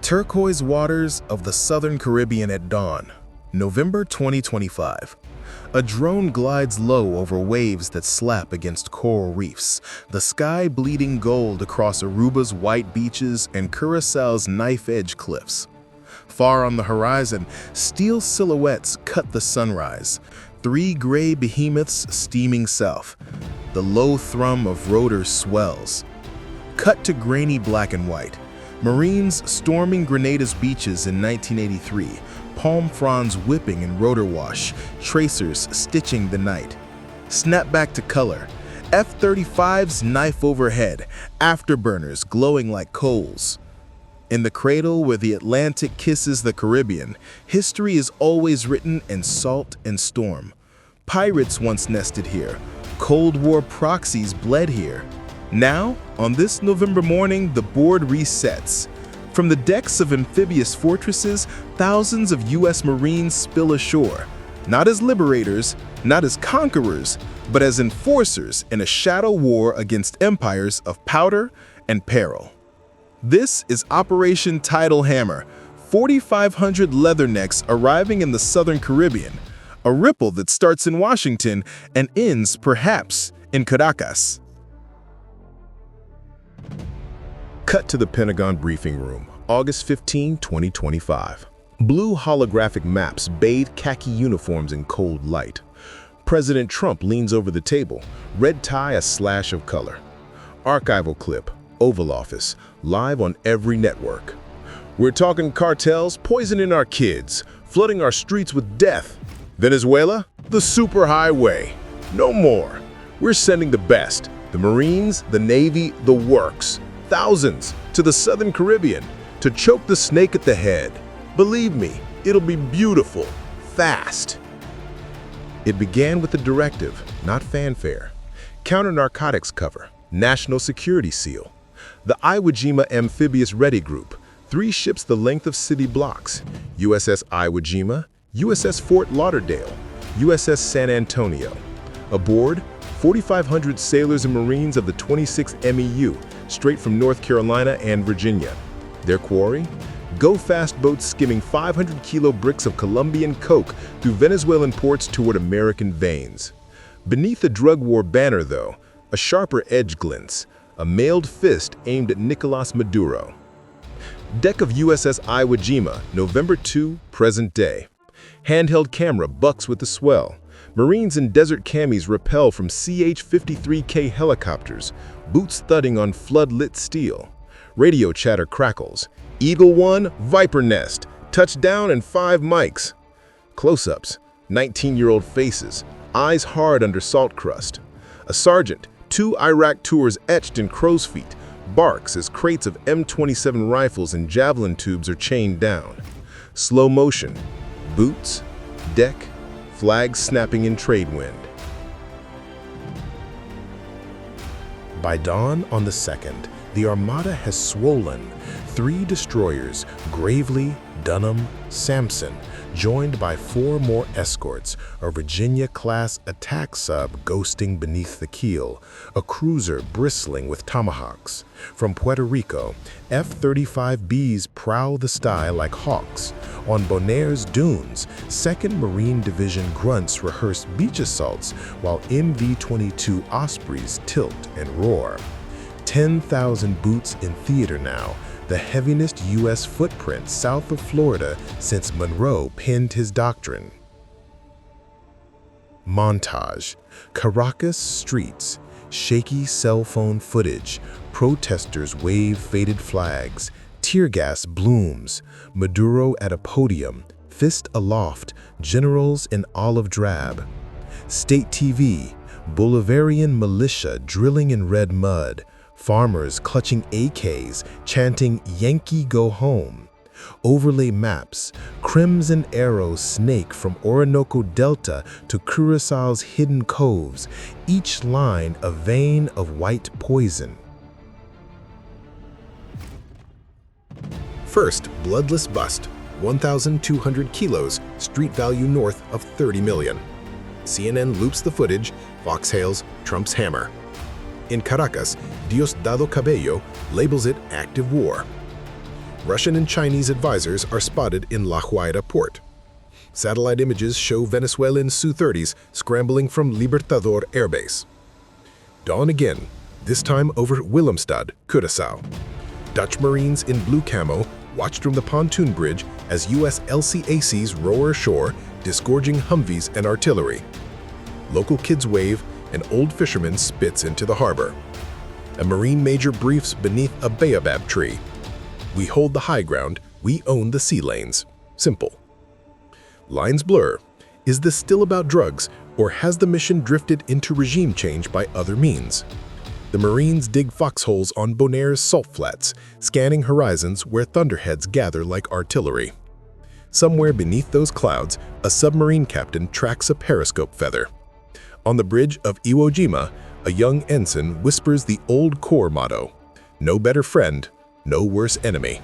Turquoise waters of the Southern Caribbean at dawn, November 2025. A drone glides low over waves that slap against coral reefs, the sky bleeding gold across Aruba's white beaches and Curaçao's knife-edge cliffs. Far on the horizon, steel silhouettes cut the sunrise, three gray behemoths steaming south. The low thrum of rotors swells. Cut to grainy black and white. Marines storming Grenada's beaches in 1983, palm fronds whipping in rotor wash, tracers stitching the night. Snap back to color. F-35s knife overhead, afterburners glowing like coals. In the cradle where the Atlantic kisses the Caribbean, history is always written in salt and storm. Pirates once nested here. Cold War proxies bled here. Now, on this November morning, the board resets. From the decks of amphibious fortresses, thousands of U.S. Marines spill ashore, not as liberators, not as conquerors, but as enforcers in a shadow war against empires of powder and peril. This is Operation Tidal Hammer, 4,500 leathernecks arriving in the Southern Caribbean, a ripple that starts in Washington and ends, perhaps, in Caracas. Cut to the Pentagon briefing room, August 15, 2025. Blue holographic maps bathe khaki uniforms in cold light. President Trump leans over the table, red tie a slash of color. Archival clip, Oval Office, live on every network. We're talking cartels poisoning our kids, flooding our streets with death. Venezuela, the superhighway. No more. We're sending the best, the Marines, the Navy, the works. Thousands to the Southern Caribbean to choke the snake at the head. Believe me, it'll be beautiful, fast. It began with a directive, not fanfare. Counter-narcotics cover, national security seal. The Iwo Jima Amphibious Ready Group, 3 ships the length of city blocks. USS Iwo Jima, USS Fort Lauderdale, USS San Antonio. Aboard, 4,500 sailors and Marines of the 26th MEU, straight from North Carolina and Virginia. Their quarry? Go-fast boats skimming 500-kilo bricks of Colombian coke through Venezuelan ports toward American veins. Beneath the drug war banner, though, a sharper edge glints, a mailed fist aimed at Nicolas Maduro. Deck of USS Iwo Jima, November 2, present day. Handheld camera bucks with the swell. Marines in desert camis rappel from CH-53K helicopters, boots thudding on flood-lit steel. Radio chatter crackles. Eagle 1, Viper Nest, touchdown and 5 mics. Close-ups, 19-year-old faces, eyes hard under salt crust. A sergeant, 2 Iraq tours etched in crow's feet, barks as crates of M27 rifles and javelin tubes are chained down. Slow motion, boots, deck, flags snapping in trade wind. By dawn on the 2nd, the Armada has swollen. 3 destroyers, Gravely, Dunham, Sampson, joined by 4 more escorts, a Virginia-class attack sub ghosting beneath the keel, a cruiser bristling with tomahawks. From Puerto Rico, F-35Bs prowl the sky like hawks. On Bonaire's dunes, 2nd Marine Division grunts rehearse beach assaults while MV-22 Ospreys tilt and roar. 10,000 boots in theater now, the heaviest U.S. footprint south of Florida since Monroe penned his doctrine. Montage. Caracas streets. Shaky cell phone footage. Protesters wave faded flags. Tear gas blooms. Maduro at a podium. Fist aloft. Generals in olive drab. State TV. Bolivarian militia drilling in red mud. Farmers clutching AKs, chanting "Yankee go home." Overlay maps, crimson arrows snake from Orinoco Delta to Curaçao's hidden coves, each line a vein of white poison. First, bloodless bust, 1,200 kilos, street value north of 30 million. CNN loops the footage, Fox hails Trump's hammer. In Caracas, Diosdado Cabello labels it active war. Russian and Chinese advisors are spotted in La Guaira port. Satellite images show Venezuelan Su-30s scrambling from Libertador airbase. Dawn again, this time over Willemstad, Curaçao. Dutch Marines in blue camo watched from the pontoon bridge as U.S. LCACs roar ashore, disgorging Humvees and artillery. Local kids wave, and old fisherman spits into the harbor. A Marine major briefs beneath a baobab tree. We hold the high ground, we own the sea lanes. Simple. Lines blur. Is this still about drugs, or has the mission drifted into regime change by other means? The Marines dig foxholes on Bonaire's salt flats, scanning horizons where thunderheads gather like artillery. Somewhere beneath those clouds, a submarine captain tracks a periscope feather. On the bridge of Iwo Jima, a young ensign whispers the old Corps motto, "No better friend, no worse enemy."